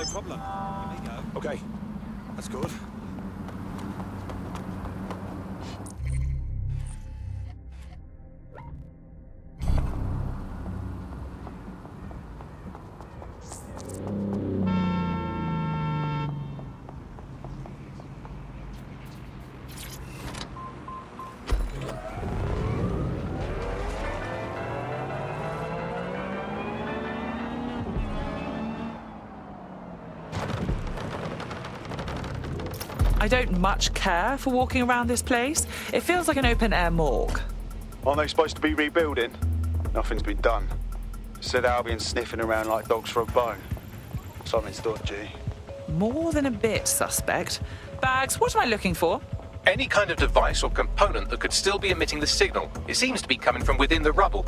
No problem. Here we go. Okay, that's good. I don't much care for walking around this place. It feels like an open-air morgue. Aren't they supposed to be rebuilding? Nothing's been done. Said Albion sniffing around like dogs for a bone. Something's dodgy. More than a bit suspect. Bags, what am I looking for? Any kind of device or component that could still be emitting the signal. It seems to be coming from within the rubble.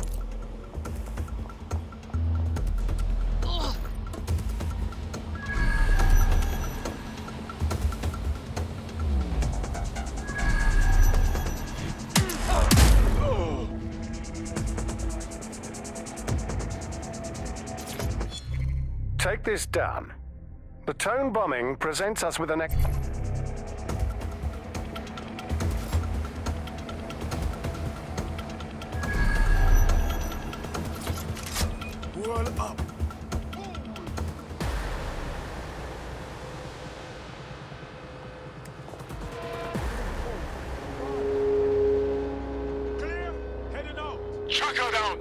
Take this down. The tone bombing presents us with an... Whirl up. Clear. Heading out. Chuck her down.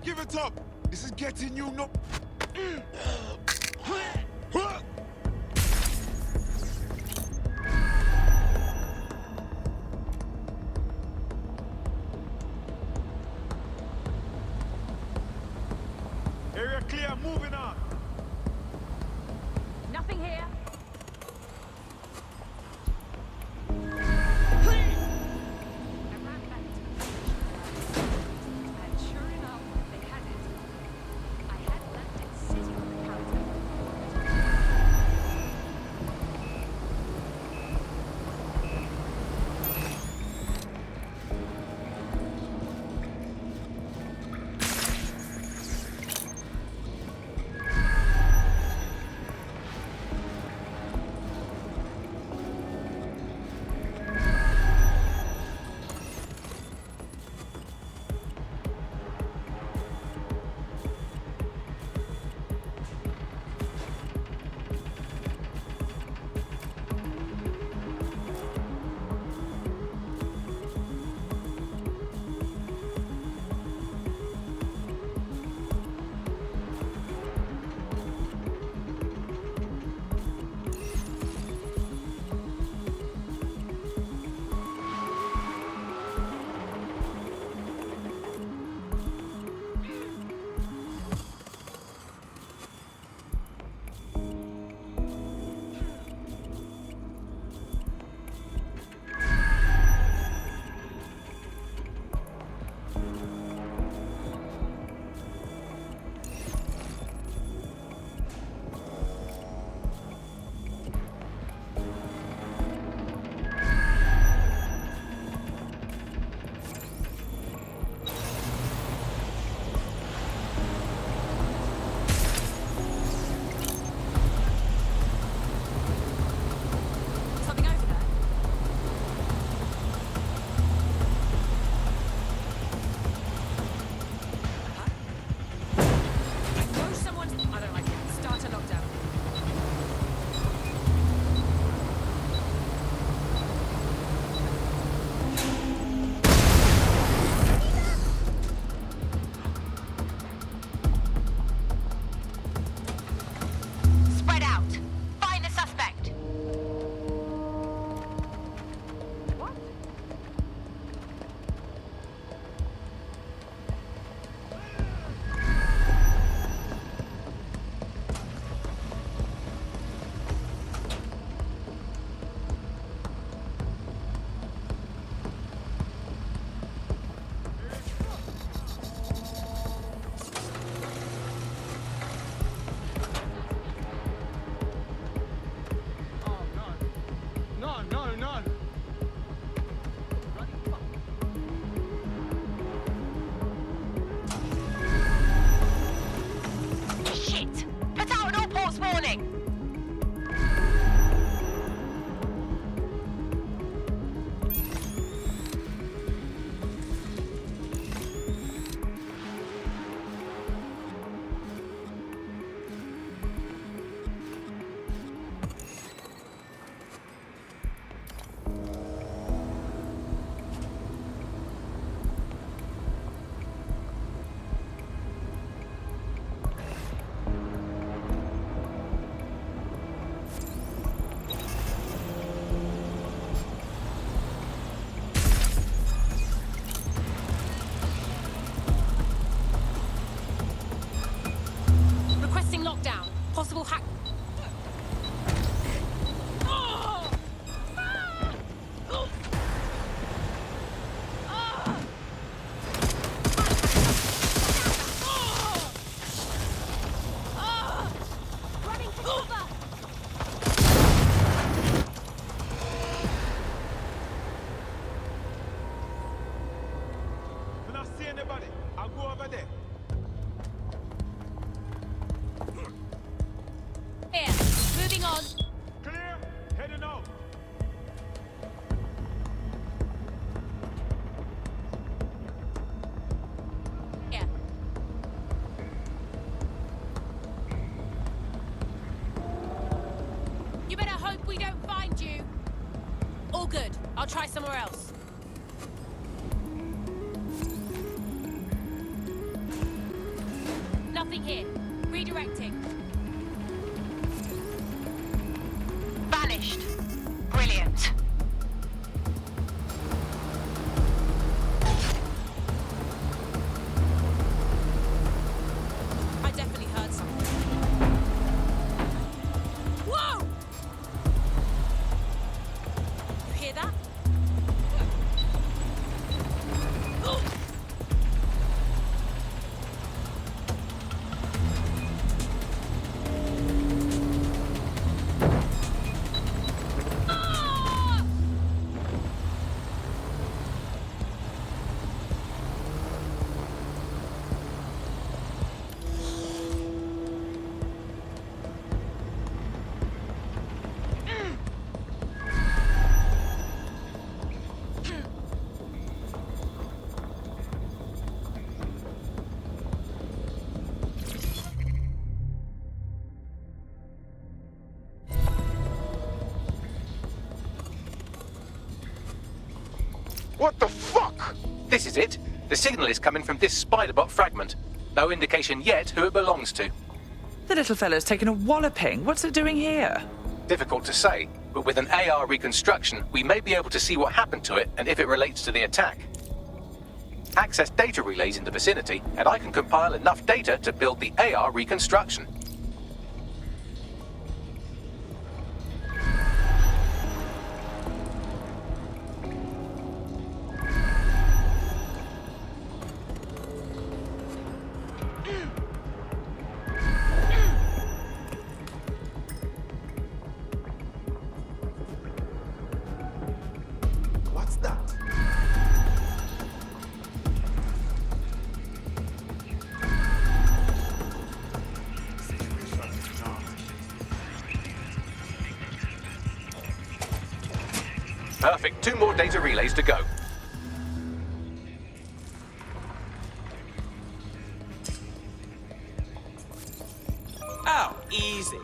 Give it up. This is getting you no. Area clear. Moving on. Nothing here. I ran back to the station, and sure enough, they had it. I had left it sitting on the counter. warning. Requesting lockdown. Possible hack. Running for cover. When I see anybody, I'll go over there. Here. Moving on. Clear. Heading out. Here. You better hope we don't find you. All good. I'll try somewhere else. Nothing here. Redirecting. Vanished. Brilliant. I definitely heard something. Whoa! You hear that? What the fuck? This is it. The signal is coming from this spider-bot fragment. No indication yet who it belongs to. The little fellow's taken a walloping. What's it doing here? Difficult to say, but with an AR reconstruction, we may be able to see what happened to it and if it relates to the attack. Access data relays in the vicinity, and I can compile enough data to build the AR reconstruction. What's that? Perfect. 2 more data relays to go. Oh, easy.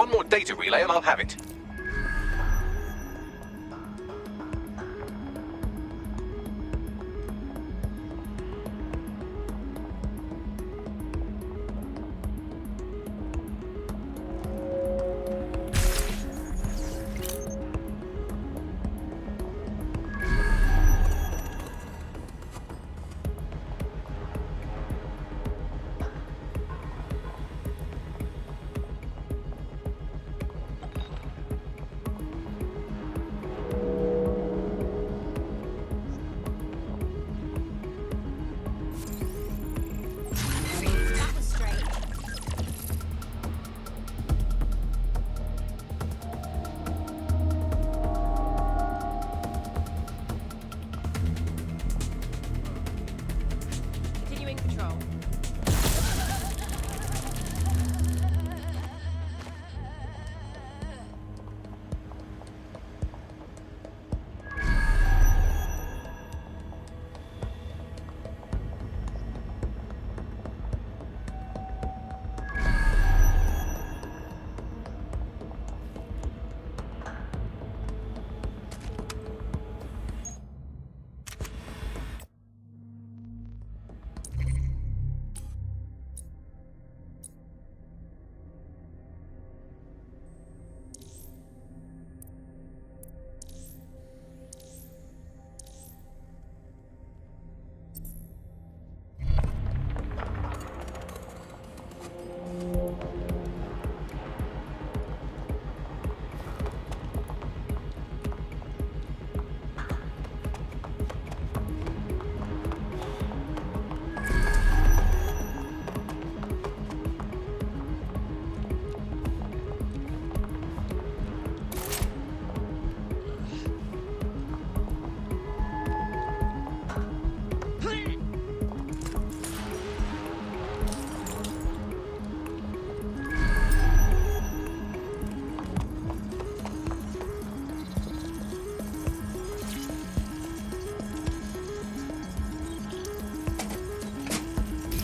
one more data relay and I'll have it. That was straight. Continuing control.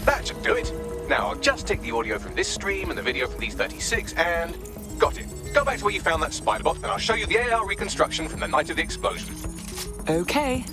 That should do it. Now I'll just take the audio from this stream and the video from these 36 and... got it. Go back to where you found that spider bot and I'll show you the AR reconstruction from the night of the explosion. Okay.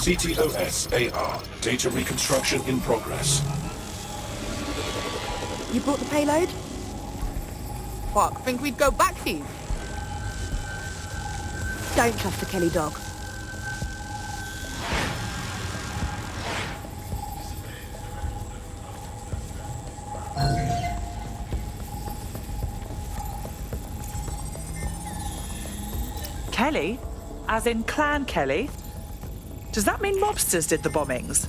CTOS AR. Data reconstruction in progress. You brought the payload? Fuck, think we'd go back here? Don't trust the Kelly dog. Kelly? As in Clan Kelly? Does that mean mobsters did the bombings?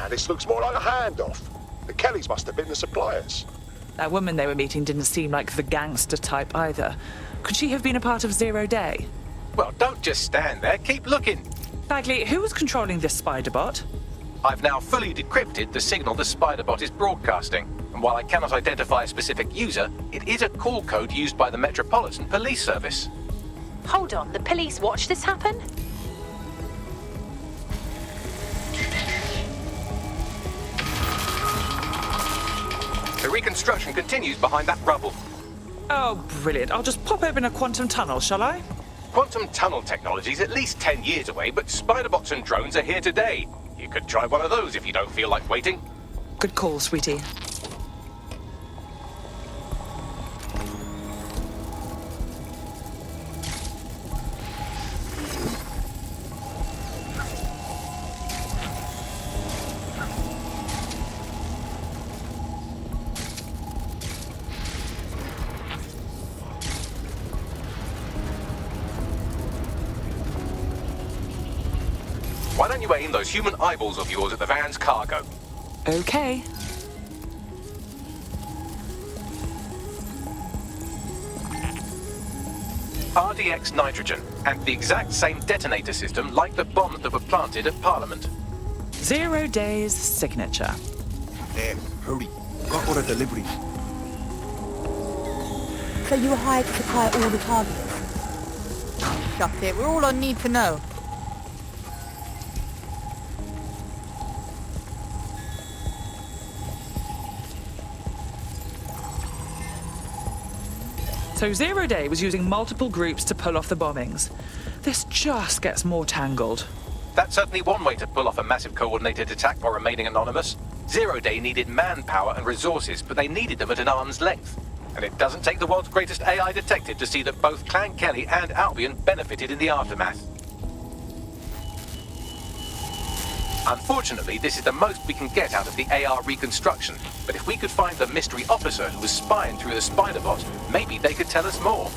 This looks more like a handoff. The Kellys must have been the suppliers. That woman they were meeting didn't seem like the gangster type either. Could she have been a part of Zero Day? Well, don't just stand there. Keep looking. Bagley, who was controlling this spider bot? I've now fully decrypted the signal the Spider-Bot is broadcasting, and while I cannot identify a specific user, it is a call code used by the Metropolitan Police Service. Hold on, the police watched this happen? The reconstruction continues behind that rubble. Oh, brilliant. I'll just pop open a quantum tunnel, shall I? Quantum tunnel technology is at least 10 years away, but Spider-Bots and drones are here today. You could try one of those if you don't feel like waiting. Good call, sweetie. Why don't you aim those human eyeballs of yours at the van's cargo? Okay. RDX nitrogen, and the exact same detonator system like the bombs that were planted at Parliament. 0 days signature. There, hurry. Got order delivery. So you were hired to supply all the targets? Shut it, we're all on need to know. So 0 Day was using multiple groups to pull off the bombings. This just gets more tangled. That's certainly one way to pull off a massive coordinated attack while remaining anonymous. 0 Day needed manpower and resources, but they needed them at an arm's length. And it doesn't take the world's greatest AI detective to see that both Clan Kelly and Albion benefited in the aftermath. Unfortunately, this is the most we can get out of the AR reconstruction, but if we could find the mystery officer who was spying through the Spider-Bot, maybe they could tell us more.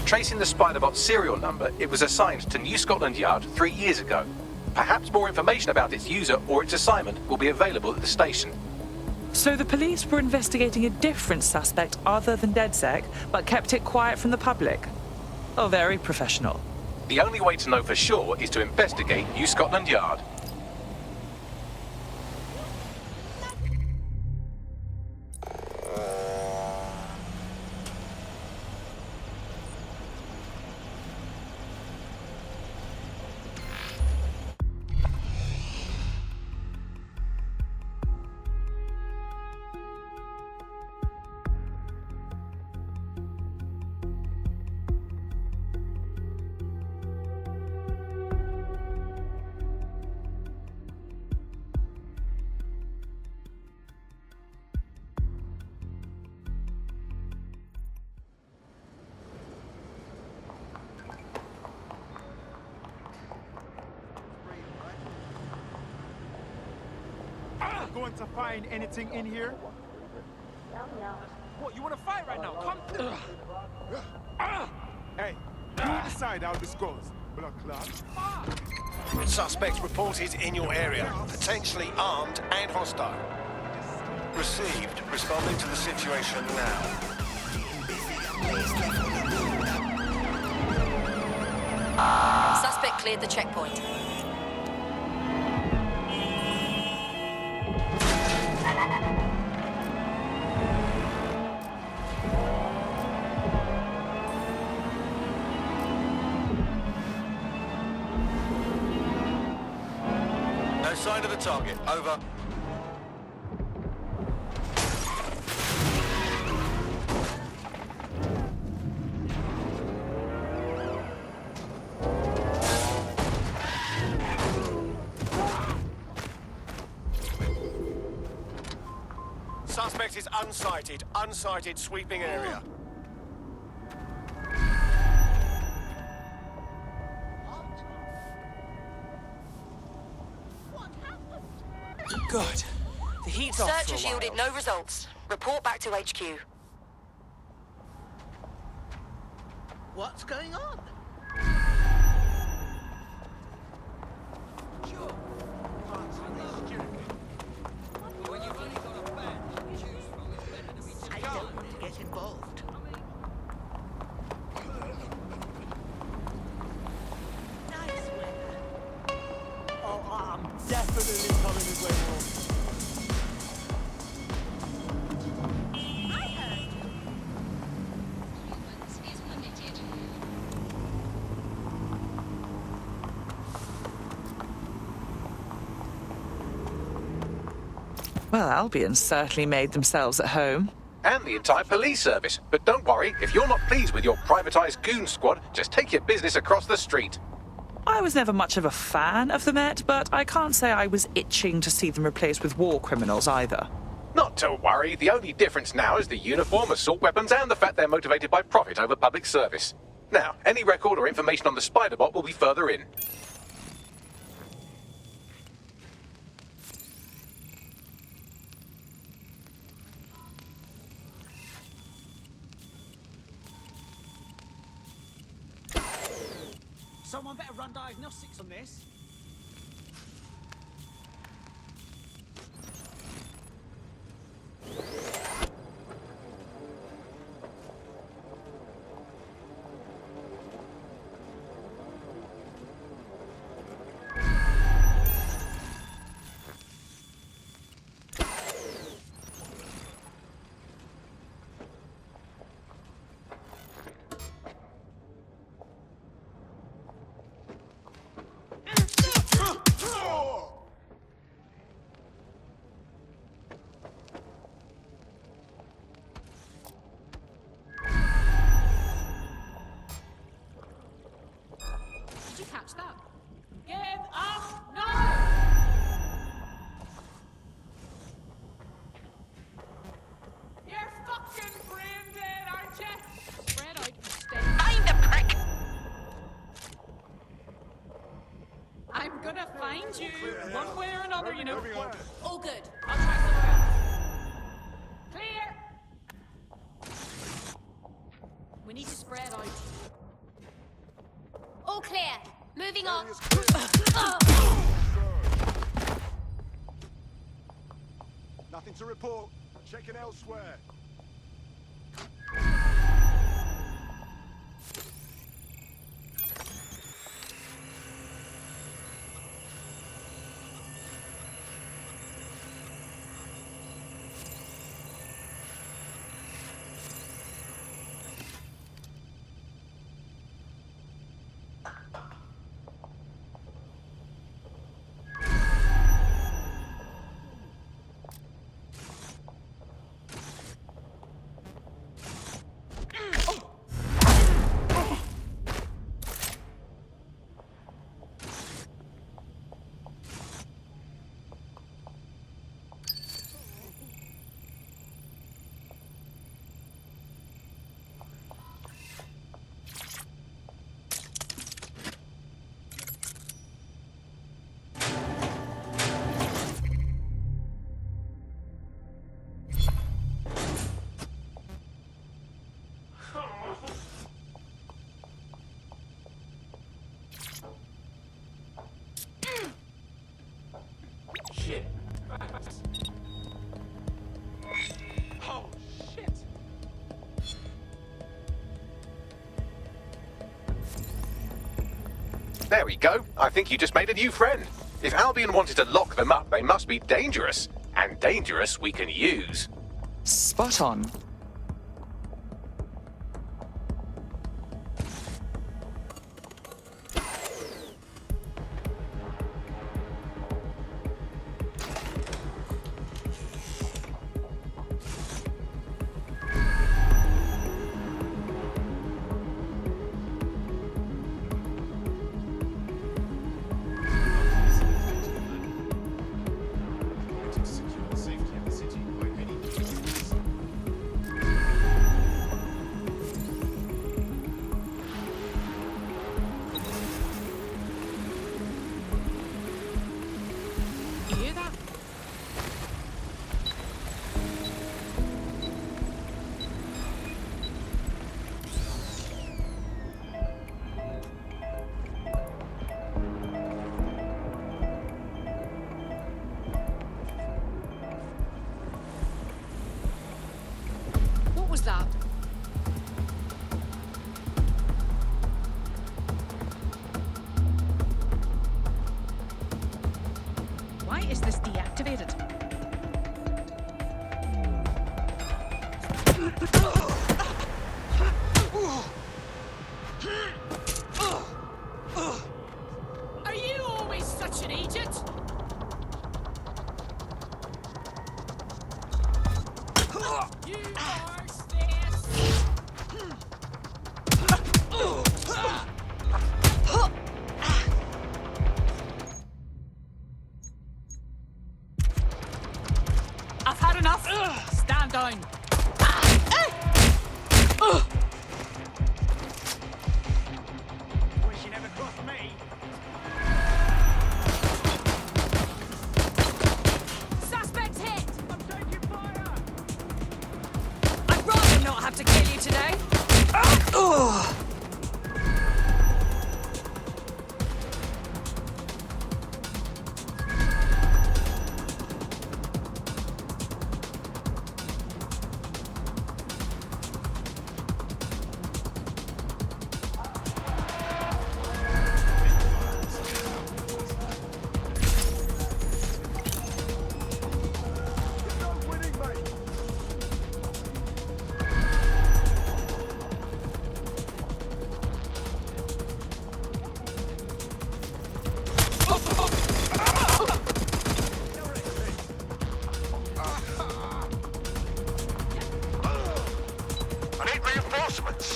Tracing the Spider-Bot's serial number, it was assigned to New Scotland Yard 3 years ago. Perhaps more information about its user or its assignment will be available at the station. So the police were investigating a different suspect other than DedSec, but kept it quiet from the public. Oh, very professional. The only way to know for sure is to investigate New Scotland Yard. Going to find anything in here? What, you want to fight right now? Come. Hey, you decide how this goes. Blood clot. Suspect reported in your area. Potentially armed and hostile. Received. Responding to the situation now. Suspect cleared the checkpoint. No sign of the target. Over. Suspect is unsighted. Unsighted sweeping area. Good. The heat's off Search for a has while. yielded no results. Report back to HQ. What's going on? I don't want to get involved. Nice weather. Oh, I'm definitely coming his way home. Well, Albion's certainly made themselves at home. And the entire police service. But don't worry, if you're not pleased with your privatized goon squad, just take your business across the street. I was never much of a fan of the Met, but I can't say I was itching to see them replaced with war criminals either. Not to worry, the only difference now is the uniform, assault weapons, and the fact they're motivated by profit over public service. Now, any record or information on the Spider-Bot will be further in. Someone better run diagnostics on this. Did you catch that? Give up now! You're fucking brain dead, aren't you? Spread out and stay. Find the prick! I'm gonna find you one way or another, you know. All good. I'll try somewhere else. Clear! We need to spread out. All clear. Moving on. Nothing to report. Checking elsewhere. Shit. Oh, shit. There we go. I think you just made a new friend. If Albion wanted to lock them up, they must be dangerous. And dangerous we can use. Spot on. Why is this deactivated? Are you always such an idiot? You are this. I've had enough. Stand down. Wish you never crossed me. Suspect hit. I'm taking fire. I'd rather not have to kill you today. I need reinforcements.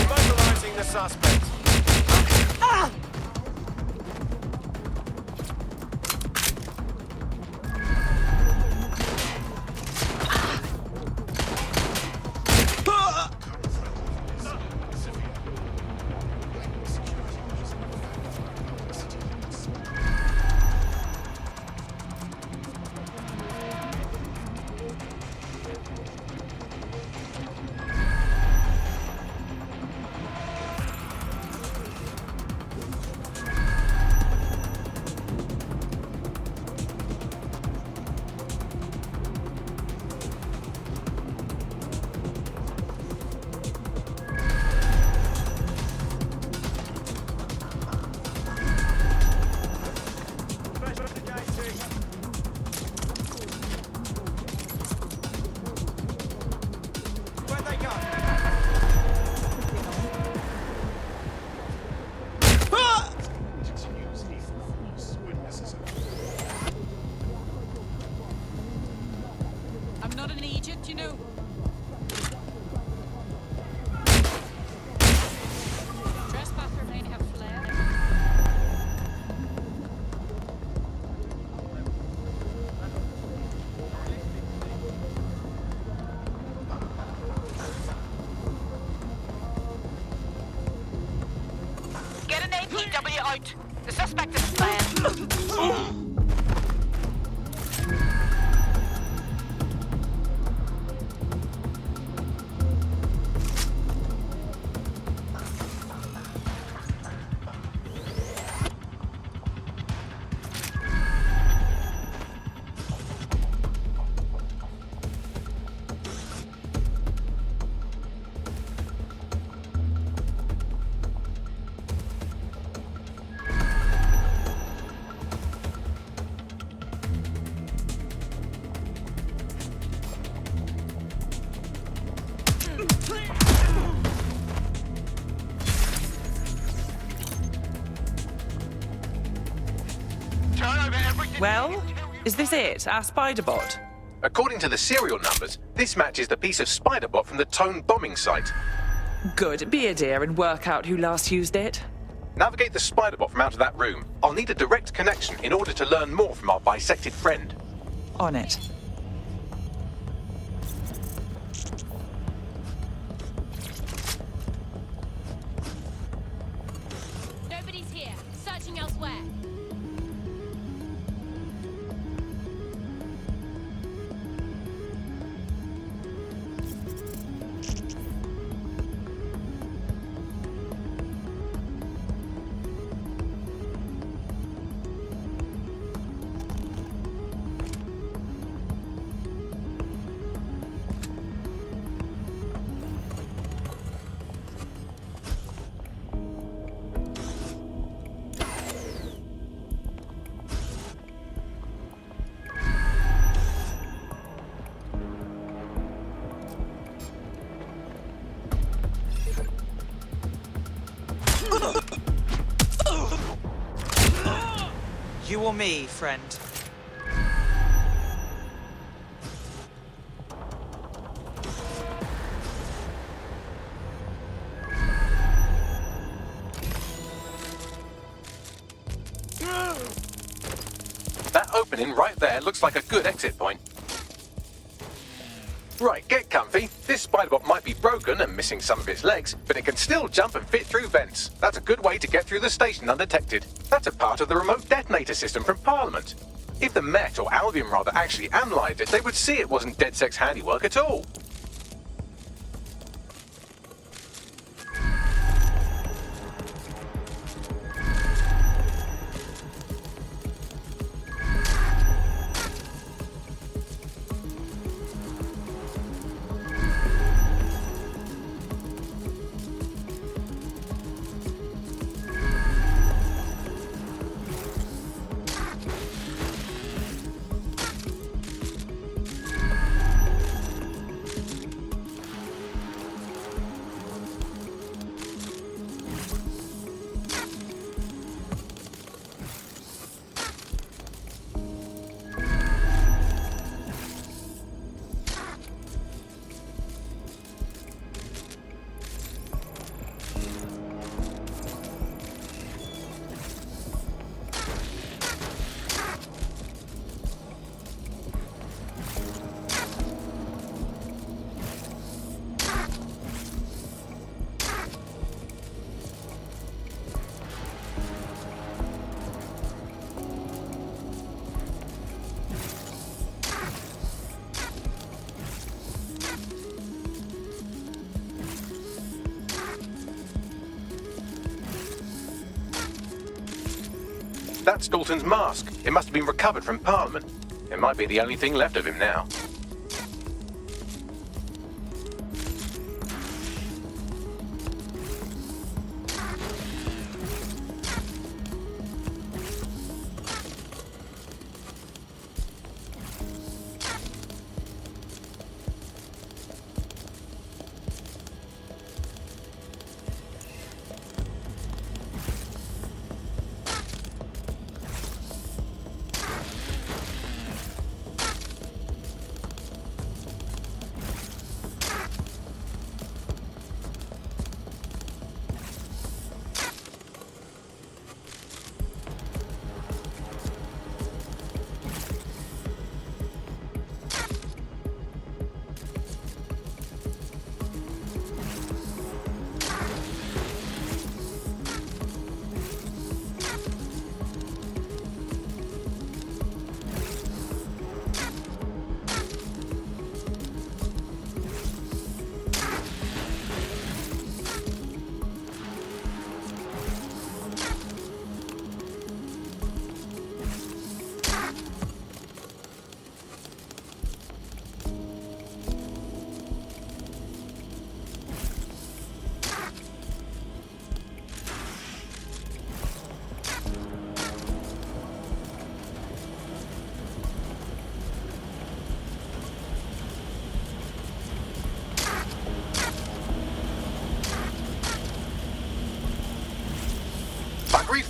Immobilizing the suspect. Where'd they go? I'm not an idiot, you know. Trespasser may have fled. Get an APW out. The suspect is fled. Well, is this it? Our spider bot? According to the serial numbers, this matches the piece of spider bot from the Tone bombing site. Good. Be a dear and work out who last used it. Navigate the spider bot from out of that room. I'll need a direct connection in order to learn more from our bisected friend. On it. Nobody's here. Searching elsewhere. or me, friend? That opening right there looks like a good exit point. Right, get comfy. This spiderbot might be broken and missing some of its legs, but it can still jump and fit through vents. That's a good way to get through the station undetected. That's a part of the remote detonator system from Parliament. If the Met, or Albion rather, actually analysed it, they would see it wasn't DedSec's handiwork at all. That's Dalton's mask. It must have been recovered from Parliament. It might be the only thing left of him now.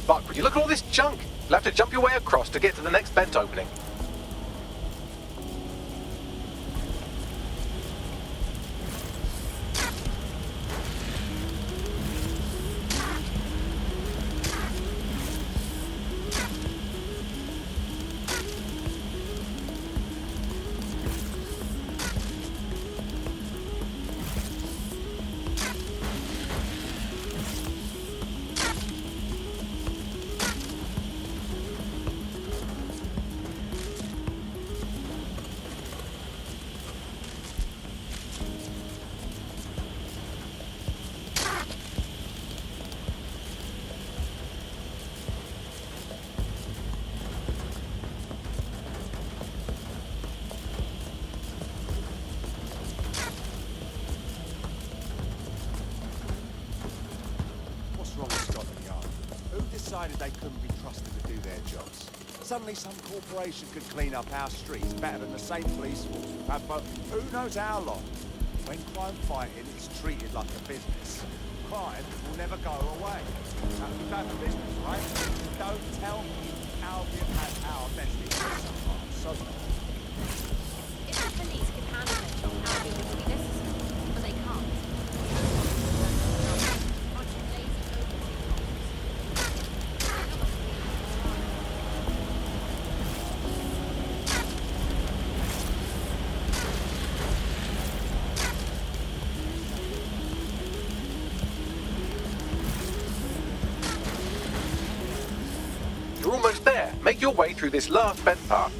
Fuck, would you look at all this junk? You'll have to jump your way across to get to the next vent opening. Decided they couldn't be trusted to do their jobs. Suddenly some corporation could clean up our streets better than the same police force we've had for who knows how long. When crime fighting is treated like a business, crime will never go away. That's bad for business, right? Don't tell me Albion has our best interests at heart, so If the police can handle their job, Albion would be necessary, but they can't. Bunch of lazy overseas You're almost there. Make your way through this last bed part.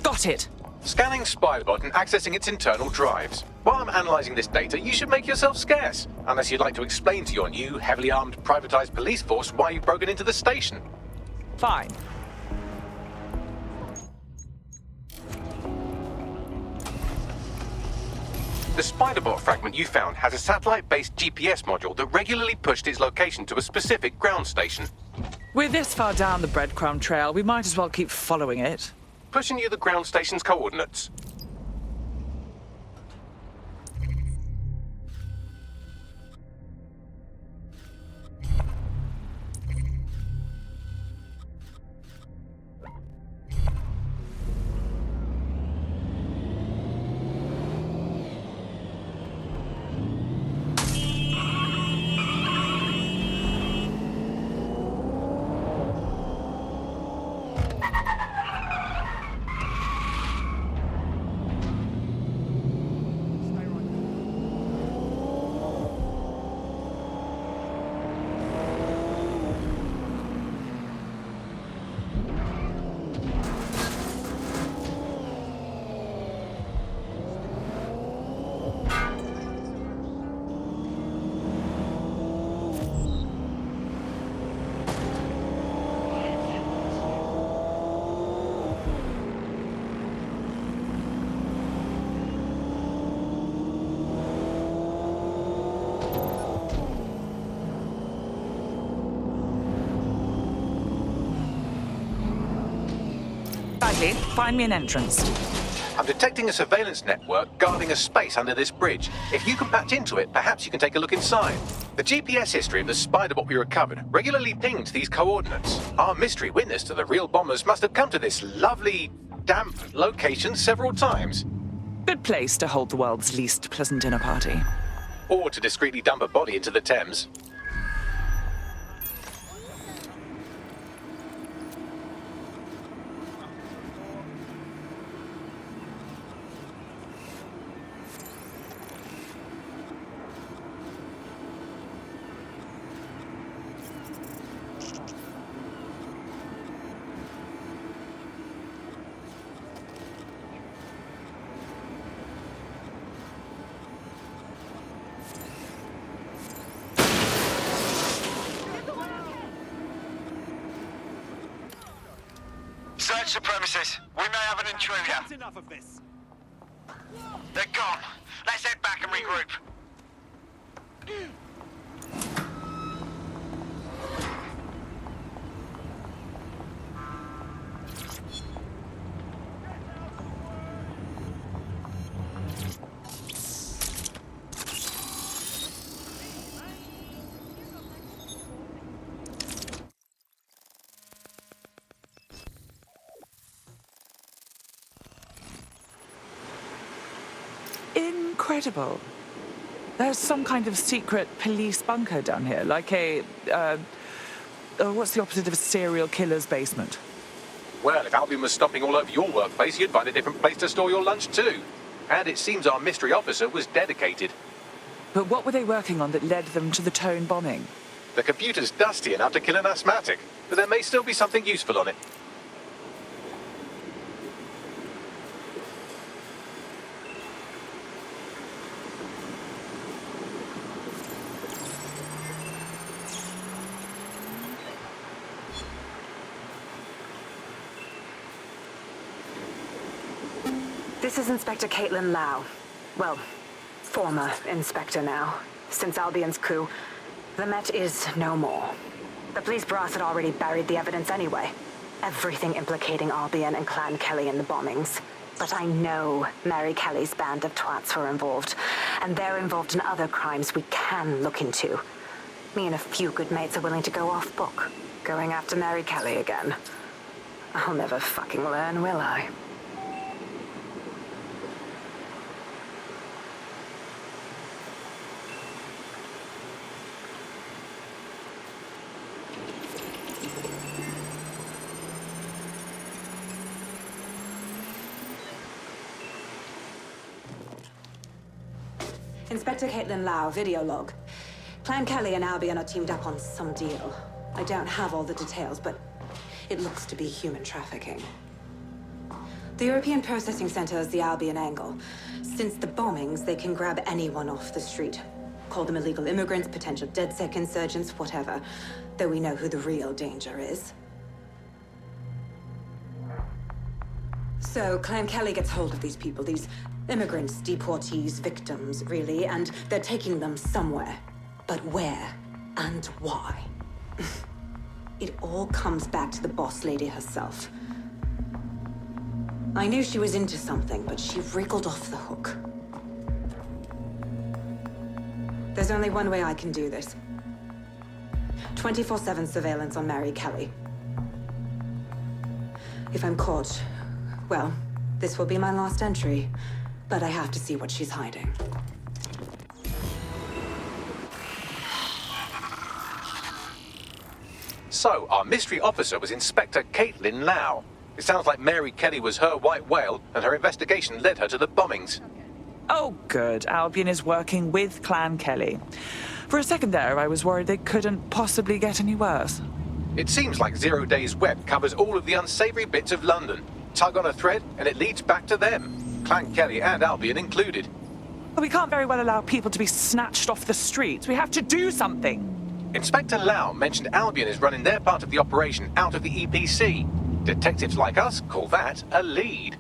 Got it. Scanning Spybot and accessing its internal drives. While I'm analysing this data, you should make yourself scarce. Unless you'd like to explain to your new, heavily armed, privatised police force why you've broken into the station. Fine. The Spiderbot fragment you found has a satellite-based GPS module that regularly pushed its location to a specific ground station. We're this far down the breadcrumb trail, we might as well keep following it. Pushing you the ground station's coordinates. Bagley, find me an entrance. I'm detecting a surveillance network guarding a space under this bridge. If you can patch into it, perhaps you can take a look inside. The GPS history of the Spiderbot we recovered regularly pinged these coordinates. Our mystery witness to the real bombers must have come to this lovely, damp location several times. Good place to hold the world's least pleasant dinner party. Or to discreetly dump a body into the Thames. Search the premises. We may have an intruder. That's enough of this. They're gone. Let's head back and regroup. Incredible. There's some kind of secret police bunker down here, like a, what's the opposite of a serial killer's basement? Well, if Albion was stomping all over your workplace, you'd find a different place to store your lunch too. And it seems our mystery officer was dedicated. But what were they working on that led them to the Tone bombing? The computer's dusty enough to kill an asthmatic, but there may still be something useful on it. This is Inspector Caitlin Lau. Well, former inspector now. Since Albion's coup, the Met is no more. The police brass had already buried the evidence anyway. Everything implicating Albion and Clan Kelly in the bombings. But I know Mary Kelly's band of twats were involved, and they're involved in other crimes we can look into. Me and a few good mates are willing to go off book, going after Mary Kelly again. I'll never fucking learn, will I? Inspector Caitlin Lau, video log. Clan Kelly and Albion are teamed up on some deal. I don't have all the details, but it looks to be human trafficking. The European Processing Center is the Albion angle. Since the bombings, they can grab anyone off the street. Call them illegal immigrants, potential DedSec insurgents, whatever. Though we know who the real danger is. So, Clan Kelly gets hold of these people, these immigrants, deportees, victims, really, and they're taking them somewhere. But where and why? It all comes back to the boss lady herself. I knew she was into something, but she wriggled off the hook. There's only one way I can do this. 24/7 surveillance on Mary Kelly. If I'm caught, well, this will be my last entry. But I have to see what she's hiding. So, our mystery officer was Inspector Caitlin Lau. It sounds like Mary Kelly was her white whale, and her investigation led her to the bombings. Oh, good. Albion is working with Clan Kelly. For a second there, I was worried they couldn't possibly get any worse. It seems like 0 Days Web covers all of the unsavory bits of London. Tug on a thread, and it leads back to them. Clan Kelly and Albion included. But we can't very well allow people to be snatched off the streets. We have to do something. Inspector Lau mentioned Albion is running their part of the operation out of the EPC. Detectives like us call that a lead.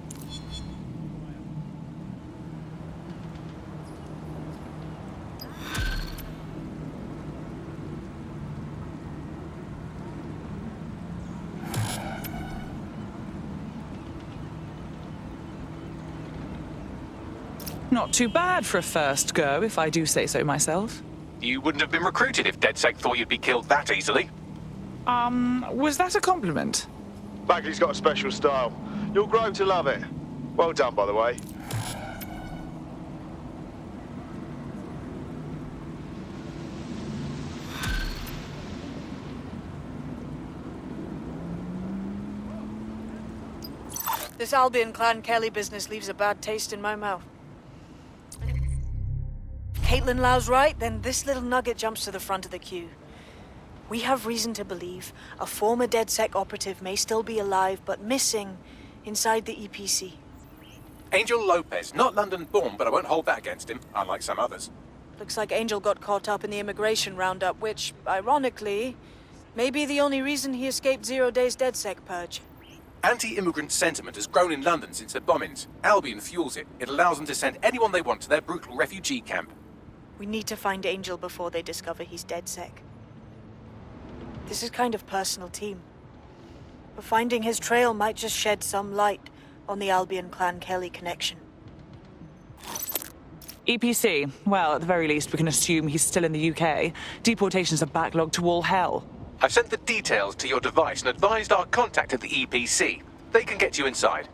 Not too bad for a first go, if I do say so myself. You wouldn't have been recruited if DedSec thought you'd be killed that easily. Was that a compliment? Bagley's got a special style. You'll grow to love it. Well done, by the way. This Albion Clan Kelly business leaves a bad taste in my mouth. If Caitlin Lau's right, then this little nugget jumps to the front of the queue. We have reason to believe a former DedSec operative may still be alive, but missing inside the EPC. Angel Lopez, not London-born, but I won't hold that against him, unlike some others. Looks like Angel got caught up in the immigration roundup, which, ironically, may be the only reason he escaped 0 Days DedSec purge. Anti-immigrant sentiment has grown in London since the bombings. Albion fuels it. It allows them to send anyone they want to their brutal refugee camp. We need to find Angel before they discover he's DedSec. This is kind of personal team. But finding his trail might just shed some light on the Albion Clan Kelly connection. EPC. Well, at the very least, we can assume he's still in the UK. Deportations are backlogged to all hell. I've sent the details to your device and advised our contact at the EPC. They can get you inside.